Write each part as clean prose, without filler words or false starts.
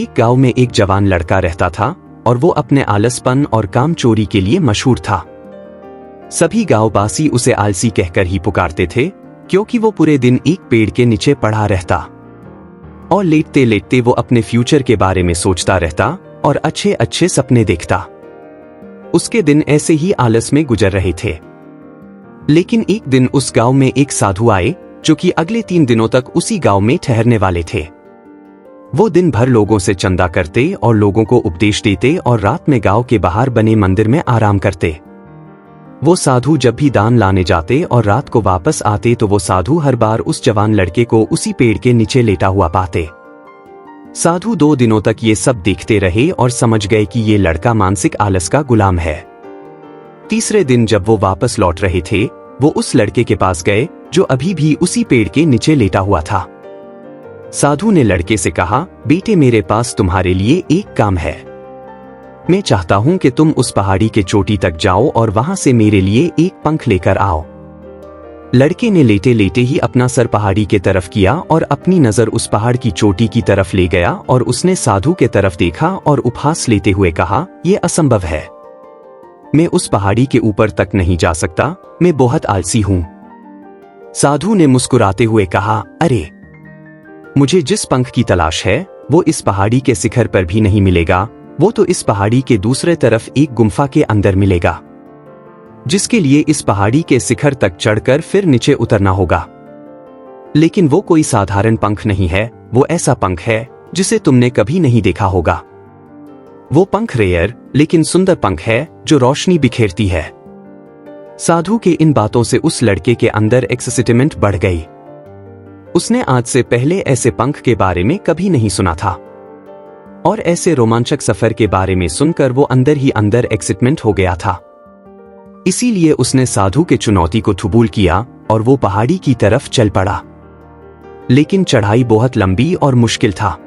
एक गांव में एक जवान लड़का रहता था और वो अपने आलसपन और काम चोरी के लिए मशहूर था। सभी गांववासी उसे आलसी कहकर ही पुकारते थे, क्योंकि वो पूरे दिन एक पेड़ के नीचे पड़ा रहता और लेटते लेटते वो अपने फ्यूचर के बारे में सोचता रहता और अच्छे अच्छे सपने देखता। उसके दिन ऐसे ही आलस में गुजर रहे थे। लेकिन एक दिन उस गांव में एक साधु आए, जो कि अगले 3 दिनों तक उसी गांव में ठहरने वाले थे। वो दिन भर लोगों से चंदा करते और लोगों को उपदेश देते और रात में गांव के बाहर बने मंदिर में आराम करते। वो साधु जब भी दान लाने जाते और रात को वापस आते तो वो साधु हर बार उस जवान लड़के को उसी पेड़ के नीचे लेटा हुआ पाते। साधु 2 दिनों तक ये सब देखते रहे और समझ गए कि ये लड़का मानसिक आलस का गुलाम है। तीसरे दिन जब वो वापस लौट रहे थे, वो उस लड़के के पास गए जो अभी भी उसी पेड़ के नीचे लेटा हुआ था। साधु ने लड़के से कहा, बेटे मेरे पास तुम्हारे लिए एक काम है। मैं चाहता हूं कि तुम उस पहाड़ी के चोटी तक जाओ और वहां से मेरे लिए एक पंख लेकर आओ। लड़के ने लेटे लेटे ही अपना सर पहाड़ी के तरफ किया और अपनी नजर उस पहाड़ की चोटी की तरफ ले गया और उसने साधु के तरफ देखा और उपहास लेते हुए कहा, यह असंभव है। मैं उस पहाड़ी के ऊपर तक नहीं जा सकता, मैं बहुत आलसी हूं। साधु ने मुस्कुराते हुए कहा, अरे मुझे जिस पंख की तलाश है वो इस पहाड़ी के शिखर पर भी नहीं मिलेगा, वो तो इस पहाड़ी के दूसरे तरफ एक गुम्फा के अंदर मिलेगा, जिसके लिए इस पहाड़ी के शिखर तक चढ़कर फिर नीचे उतरना होगा। लेकिन वो कोई साधारण पंख नहीं है, वो ऐसा पंख है जिसे तुमने कभी नहीं देखा होगा। वो पंख रेयर लेकिन सुंदर पंख है जो रोशनी बिखेरती है। साधु के इन बातों से उस लड़के के अंदर एक्साइटमेंट बढ़ गई। उसने आज से पहले ऐसे पंख के बारे में कभी नहीं सुना था और ऐसे रोमांचक सफर के बारे में सुनकर वो अंदर ही अंदर एक्साइटमेंट हो गया था। इसीलिए उसने साधु के चुनौती को कबूल किया और वो पहाड़ी की तरफ चल पड़ा। लेकिन चढ़ाई बहुत लंबी और मुश्किल था।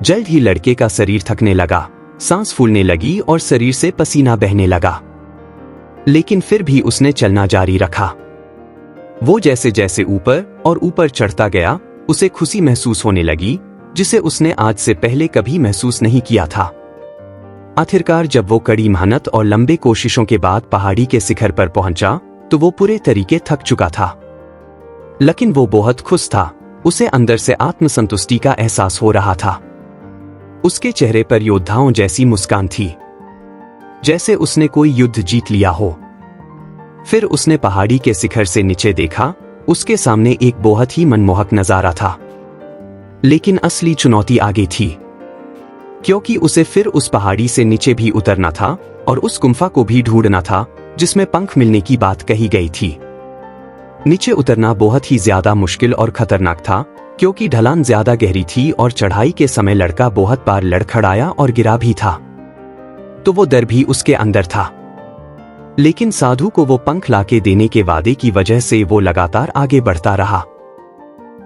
जल्द ही लड़के का शरीर थकने लगा, सांस फूलने लगी और शरीर से पसीना बहने लगा। लेकिन फिर भी उसने चलना जारी रखा। वो जैसे जैसे ऊपर और ऊपर चढ़ता गया, उसे खुशी महसूस होने लगी, जिसे उसने आज से पहले कभी महसूस नहीं किया था। आखिरकार जब वो कड़ी मेहनत और लंबे कोशिशों के बाद पहाड़ी के शिखर पर पहुंचा, तो वो पूरे तरीके थक चुका था। लेकिन वो बहुत खुश था। उसे अंदर से आत्मसंतुष्टि का एहसास हो रहा था। उसके चेहरे पर योद्धाओं जैसी मुस्कान थी, जैसे उसने कोई युद्ध जीत लिया हो। फिर उसने पहाड़ी के शिखर से नीचे देखा। उसके सामने एक बहुत ही मनमोहक नजारा था। लेकिन असली चुनौती आगे थी, क्योंकि उसे फिर उस पहाड़ी से नीचे भी उतरना था और उस गुम्फा को भी ढूंढना था जिसमें पंख मिलने की बात कही गई थी। नीचे उतरना बहुत ही ज्यादा मुश्किल और खतरनाक था, क्योंकि ढलान ज्यादा गहरी थी और चढ़ाई के समय लड़का बहुत बार लड़खड़ाया और गिरा भी था। तो वो डर भी उसके अंदर था। लेकिन साधु को वो पंख लाके देने के वादे की वजह से वो लगातार आगे बढ़ता रहा।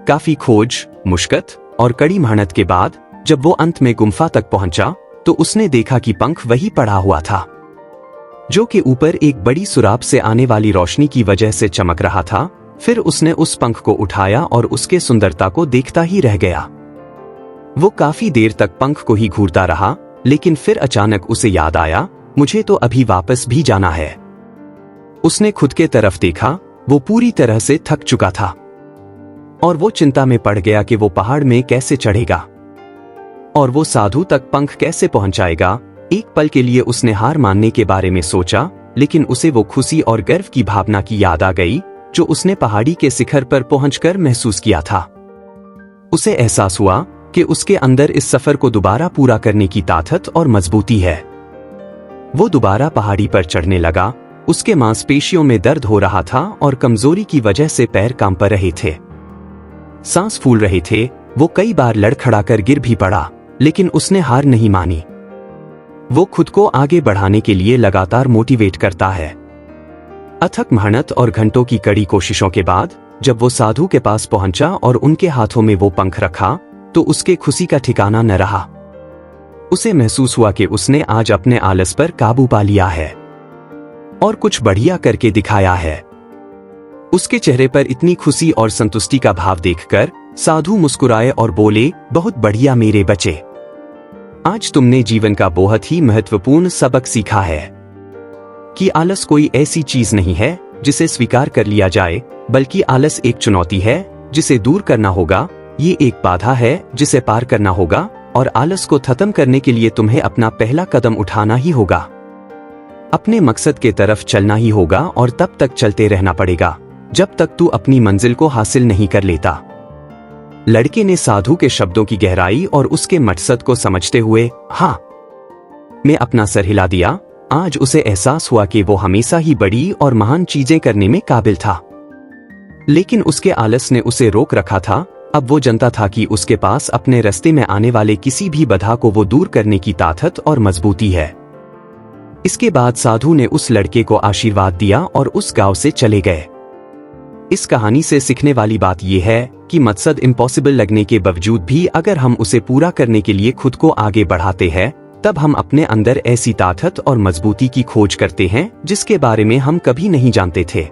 काफी खोज, मुश्किल और कड़ी मेहनत के बाद जब वो अंत में गुम्फा तक पहुंचा, तो उसने देखा कि पंख वही पड़ा हुआ था, जो कि ऊपर एक बड़ी सुराख से आने वाली रोशनी की वजह से चमक रहा था। फिर उसने उस पंख को उठाया और उसके सुंदरता को देखता ही रह गया। वो काफी देर तक पंख को ही घूरता रहा, लेकिन फिर अचानक उसे याद आया, मुझे तो अभी वापस भी जाना है। उसने खुद के तरफ देखा। वो पूरी तरह से थक चुका था और वो चिंता में पड़ गया कि वो पहाड़ में कैसे चढ़ेगा और वो साधु तक पंख कैसे पहुंचाएगा। एक पल के लिए उसने हार मानने के बारे में सोचा, लेकिन उसे वो खुशी और गर्व की भावना की याद आ गई जो उसने पहाड़ी के शिखर पर पहुंचकर महसूस किया था। उसे एहसास हुआ कि उसके अंदर इस सफर को दोबारा पूरा करने की ताकत और मजबूती है। वो दोबारा पहाड़ी पर चढ़ने लगा। उसके मांसपेशियों में दर्द हो रहा था और कमजोरी की वजह से पैर कांप रहे थे, सांस फूल रहे थे। वो कई बार लड़खड़ाकर गिर भी पड़ा, लेकिन उसने हार नहीं मानी। वो खुद को आगे बढ़ाने के लिए लगातार मोटिवेट करता है। अथक मेहनत और घंटों की कड़ी कोशिशों के बाद जब वो साधु के पास पहुंचा और उनके हाथों में वो पंख रखा, तो उसके खुशी का ठिकाना न रहा। उसे महसूस हुआ कि उसने आज अपने आलस पर काबू पा लिया है और कुछ बढ़िया करके दिखाया है। उसके चेहरे पर इतनी खुशी और संतुष्टि का भाव देखकर साधु मुस्कुराए और बोले, बहुत बढ़िया मेरे बच्चे, आज तुमने जीवन का बहुत ही महत्वपूर्ण सबक सीखा है कि आलस कोई ऐसी चीज नहीं है जिसे स्वीकार कर लिया जाए, बल्कि आलस एक चुनौती है जिसे दूर करना होगा। ये एक बाधा है जिसे पार करना होगा और आलस को खत्म करने के लिए तुम्हें अपना पहला कदम उठाना ही होगा। अपने मकसद के तरफ चलना ही होगा और तब तक चलते रहना पड़ेगा जब तक तू अपनी मंजिल को हासिल नहीं कर लेता। लड़के ने साधु के शब्दों की गहराई और उसके मकसद को समझते हुए हाँ में अपना सर हिला दिया। आज उसे एहसास हुआ कि वो हमेशा ही बड़ी और महान चीजें करने में काबिल था, लेकिन उसके आलस ने उसे रोक रखा था। अब वो जानता था कि उसके पास अपने रास्ते में आने वाले किसी भी बाधा को वो दूर करने की ताकत और मजबूती है। इसके बाद साधु ने उस लड़के को आशीर्वाद दिया और उस गांव से चले गए। इस कहानी से सीखने वाली बात यह है कि मकसद इम्पॉसिबल लगने के बावजूद भी अगर हम उसे पूरा करने के लिए खुद को आगे बढ़ाते हैं, तब हम अपने अंदर ऐसी ताकत और मजबूती की खोज करते हैं जिसके बारे में हम कभी नहीं जानते थे।